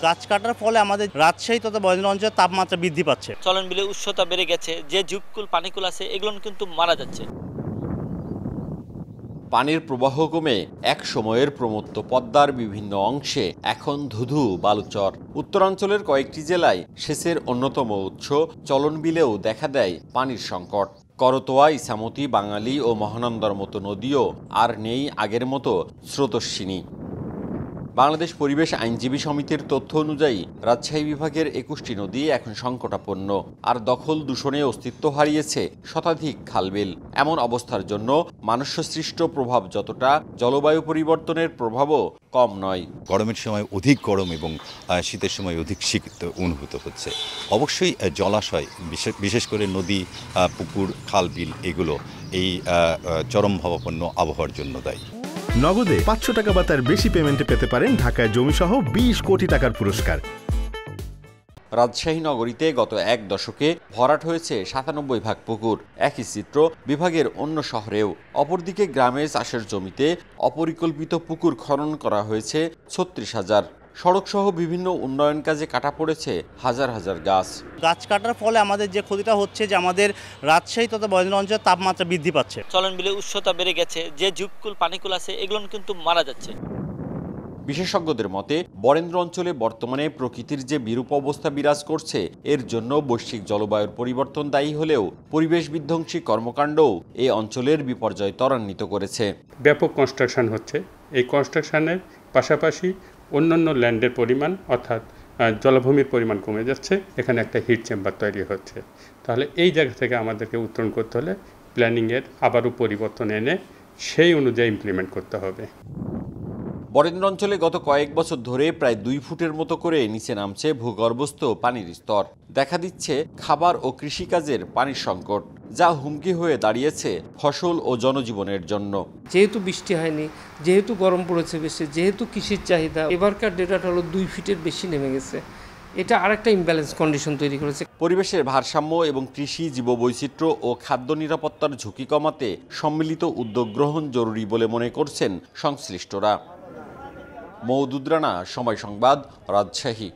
গাছ কাটার ফলে আমাদের রাজশাহী তথা বরেন্দ্র অঞ্চলের তাপমাত্রা বৃদ্ধি পাচ্ছে। চলন বিলে উষ্ণতা বেড়ে গেছে, যে ঝুপকুল পানিকুল আছে এগুলো কিন্তু মারা যাচ্ছে। পানির প্রবাহ কমে এক সময়ের প্রমত্ত পদ্মার বিভিন্ন অংশে এখন ধুধু বালুচর। উত্তরাঞ্চলের কয়েকটি জেলায় সেচের অন্যতম উৎস চলন বিলেও দেখা দেয় পানির সংকট। করতোয়া, ইছামতি, বাঙালি ও মহানন্দার মতো নদীও আর নেই আগের মতো স্রোতস্বিনী। বাংলাদেশ পরিবেশ আইনজীবী সমিতির তথ্য অনুযায়ী রাজশাহী বিভাগের ২১টি নদী এখন সংকটাপন্ন, আর দখল দূষণে অস্তিত্ব হারিয়েছে শতাধিক খালবিল। এমন অবস্থার জন্য মানুষসৃষ্ট প্রভাব যতটা, জলবায়ু পরিবর্তনের প্রভাবও কম নয়। গরমের সময় অধিক গরম এবং শীতের সময় অধিক শীত অনুভূত হচ্ছে। অবশ্যই জলাশয়, বিশেষ করে নদী, পুকুর, খালবিল এগুলো এই চরমভাবাপন্ন আবহাওয়ার জন্য দায়ী। নগদে ৫০০ টাকা বা তার বেশি পেমেন্টে পেতে পারেন ঢাকায় জমিসহ ২০ কোটি টাকার পুরস্কার। রাজশাহী নগরীতে গত এক দশকে ভরাট হয়েছে ৯৭ ভাগ পুকুর। একই চিত্র বিভাগের অন্য শহরেও। অপরদিকে গ্রামে চাষের জমিতে অপরিকল্পিত পুকুর খনন করা হয়েছে ৩৬,০০০। সড়কসহ বিভিন্ন উন্নয়ন কাজে কাটা পড়েছে হাজার হাজার গাছ। গাছ কাটার ফলে আমাদের যে ক্ষতিটা হচ্ছে যে আমাদের রাজশাহী তথা বরেন্দ্র অঞ্চলের তাপমাত্রা বৃদ্ধি পাচ্ছে। চলন বিলে উষ্ণতা বেড়ে গেছে, যে ঝুপকুল পানিকুল আছে এগুলো কিন্তু মারা যাচ্ছে। বিশেষজ্ঞদের মতে বরেন্দ্র অঞ্চলে বর্তমানে প্রকৃতির যে বিরূপ অবস্থা বিরাজ করছে, এর জন্য বৈশ্বিক জলবায়ুর পরিবর্তন দায়ী হলেও পরিবেশ বিধ্বংসী কর্মকাণ্ডও এই অঞ্চলের বিপর্যয় ত্বরান্বিত করেছে। ব্যাপক কনস্ট্রাকশন হচ্ছে। এই কনস্ট্রাকশনের পাশাপাশি অন্যান্য ল্যান্ডের পরিমাণ অর্থাৎ জলাভূমির পরিমাণ কমে যাচ্ছে। এখানে একটা হিট চেম্বার তৈরি হচ্ছে। তাহলে এই জায়গা থেকে আমাদেরকে উত্তরণ করতে হলে প্ল্যানিংয়ের আবারও পরিবর্তন এনে সেই অনুযায়ী ইমপ্লিমেন্ট করতে হবে। বরেন্দ্র অঞ্চলে গত কয়েক বছর ধরে প্রায় ২ ফুটের মতো করে নিচে নামছে ভূগর্ভস্থ পানির স্তর। দেখা দিচ্ছে খাবার ও কৃষিকাজের পানির সংকট, যা হুমকি হয়ে দাঁড়িয়েছে ফসল ও জনজীবনের জন্য। যেহেতু বৃষ্টি হয়নি, যেহেতু গরম পড়েছে বেশি, যেহেতু কৃষির চাহিদা, এবারকার ডেটাটা হলো ২ ফিটের বেশি নেমে গেছে। এটা আরেকটা ইমব্যালেন্স কন্ডিশন তৈরি করেছে। পরিবেশের ভারসাম্য এবং কৃষি, জীববৈচিত্র্য ও খাদ্য নিরাপত্তার ঝুঁকি কমাতে সম্মিলিত উদ্যোগ গ্রহণ জরুরি বলে মনে করছেন সংশ্লিষ্টরা। মওদুদ রানা, সময় সংবাদ, রাজশাহী।